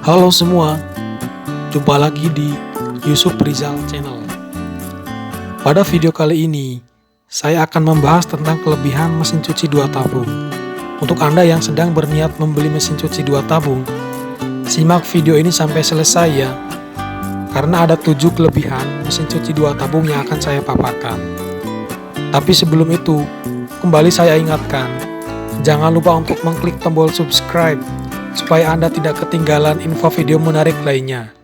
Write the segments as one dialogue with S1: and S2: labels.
S1: Halo semua, jumpa lagi di Yusuf Rizal Channel. Pada video kali ini, saya akan membahas tentang kelebihan mesin cuci 2 tabung. Untuk Anda yang sedang berniat membeli mesin cuci 2 tabung, simak video ini sampai selesai ya, karena ada 7 kelebihan mesin cuci 2 tabung yang akan saya paparkan. Tapi sebelum itu, kembali saya ingatkan, jangan lupa untuk mengklik tombol subscribe supaya Anda tidak ketinggalan info video menarik lainnya.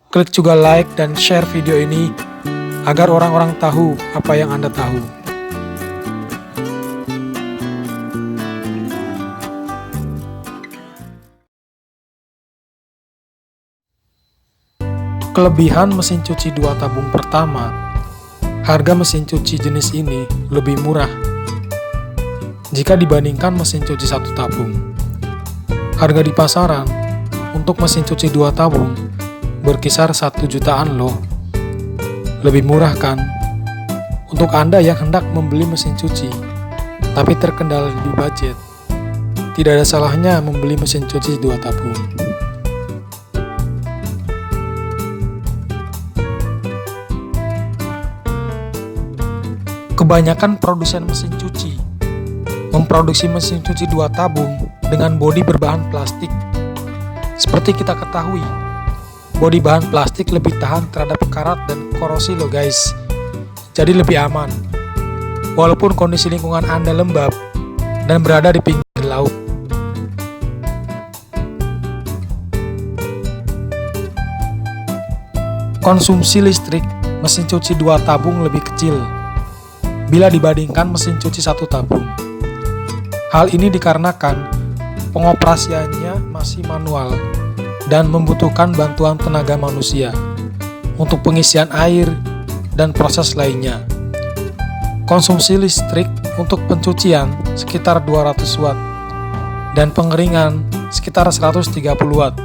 S1: Klik juga like dan share video ini agar orang-orang tahu apa yang Anda tahu. Kelebihan mesin cuci 2 tabung pertama, harga mesin cuci jenis ini lebih murah jika dibandingkan mesin cuci 1 tabung. Harga di pasaran untuk mesin cuci 2 tabung berkisar 1 jutaan loh. Lebih murah kan? Untuk Anda yang hendak membeli mesin cuci, tapi terkendala di budget, tidak ada salahnya membeli mesin cuci 2 tabung. Kebanyakan produsen mesin cuci memproduksi mesin cuci 2 tabung dengan bodi berbahan plastik. Seperti kita ketahui, bodi bahan plastik lebih tahan terhadap karat dan korosi loh guys. Jadi lebih aman. Walaupun kondisi lingkungan Anda lembab dan berada di pinggir laut. Konsumsi listrik mesin cuci 2 tabung lebih kecil bila dibandingkan mesin cuci 1 tabung. Hal ini dikarenakan pengoperasiannya masih manual dan membutuhkan bantuan tenaga manusia untuk pengisian air dan proses lainnya. Konsumsi listrik untuk pencucian sekitar 200 watt dan pengeringan sekitar 130 watt,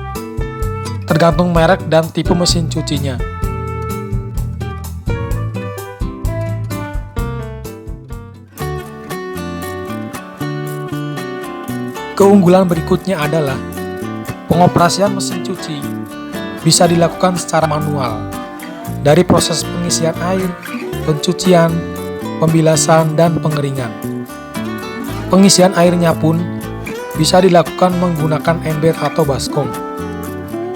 S1: tergantung merek dan tipe mesin cucinya. Keunggulan berikutnya adalah pengoperasian mesin cuci bisa dilakukan secara manual dari proses pengisian air, pencucian, pembilasan, dan pengeringan. Pengisian airnya pun bisa dilakukan menggunakan ember atau baskom,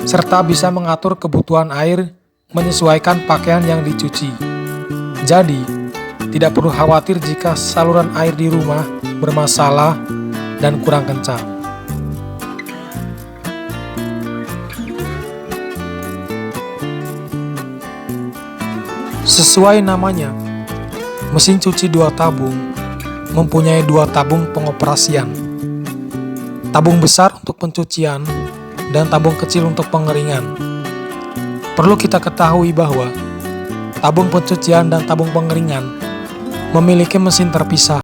S1: serta bisa mengatur kebutuhan air menyesuaikan pakaian yang dicuci. Jadi, tidak perlu khawatir jika saluran air di rumah bermasalah dan kurang kencang. Sesuai namanya, mesin cuci 2 tabung mempunyai 2 tabung pengoperasian. Tabung besar untuk pencucian dan tabung kecil untuk pengeringan. Perlu kita ketahui bahwa tabung pencucian dan tabung pengeringan memiliki mesin terpisah.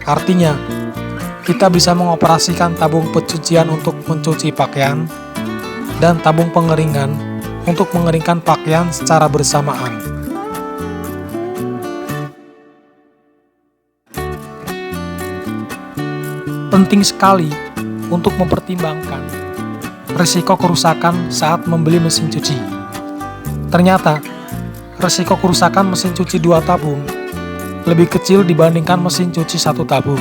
S1: Artinya, kita bisa mengoperasikan tabung pencucian untuk mencuci pakaian dan tabung pengeringan untuk mengeringkan pakaian secara bersamaan. Penting sekali untuk mempertimbangkan risiko kerusakan saat membeli mesin cuci. Ternyata, risiko kerusakan mesin cuci 2 tabung lebih kecil dibandingkan mesin cuci 1 tabung.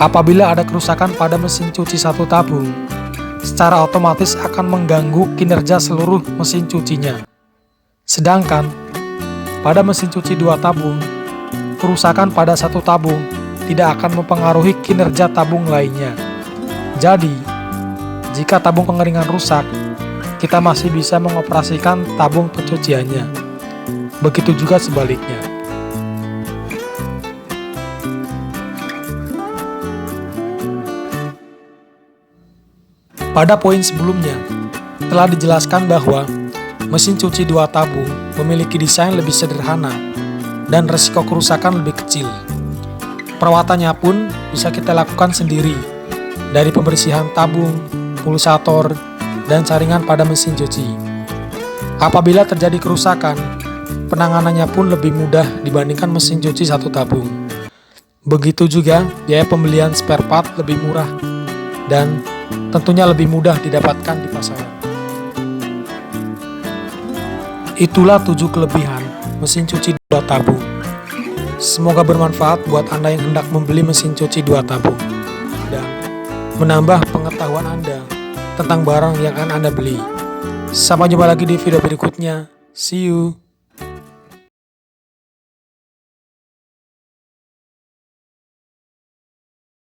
S1: Apabila ada kerusakan pada mesin cuci 1 tabung, secara otomatis akan mengganggu kinerja seluruh mesin cucinya. Sedangkan, pada mesin cuci 2 tabung, kerusakan pada 1 tabung tidak akan mempengaruhi kinerja tabung lainnya. Jadi, jika tabung pengeringan rusak, kita masih bisa mengoperasikan tabung pencuciannya. Begitu juga sebaliknya. Pada poin sebelumnya, telah dijelaskan bahwa mesin cuci 2 tabung memiliki desain lebih sederhana dan risiko kerusakan lebih kecil. Perawatannya pun bisa kita lakukan sendiri, dari pembersihan tabung, pulsator, dan saringan pada mesin cuci. Apabila terjadi kerusakan, penanganannya pun lebih mudah dibandingkan mesin cuci 1 tabung. Begitu juga biaya pembelian spare part lebih murah dan tentunya lebih mudah didapatkan di pasaran. Itulah 7 kelebihan mesin cuci 2 tabung. Semoga bermanfaat buat Anda yang hendak membeli mesin cuci 2 tabung dan menambah pengetahuan Anda tentang barang yang akan Anda beli. Sampai jumpa lagi di video berikutnya. See you.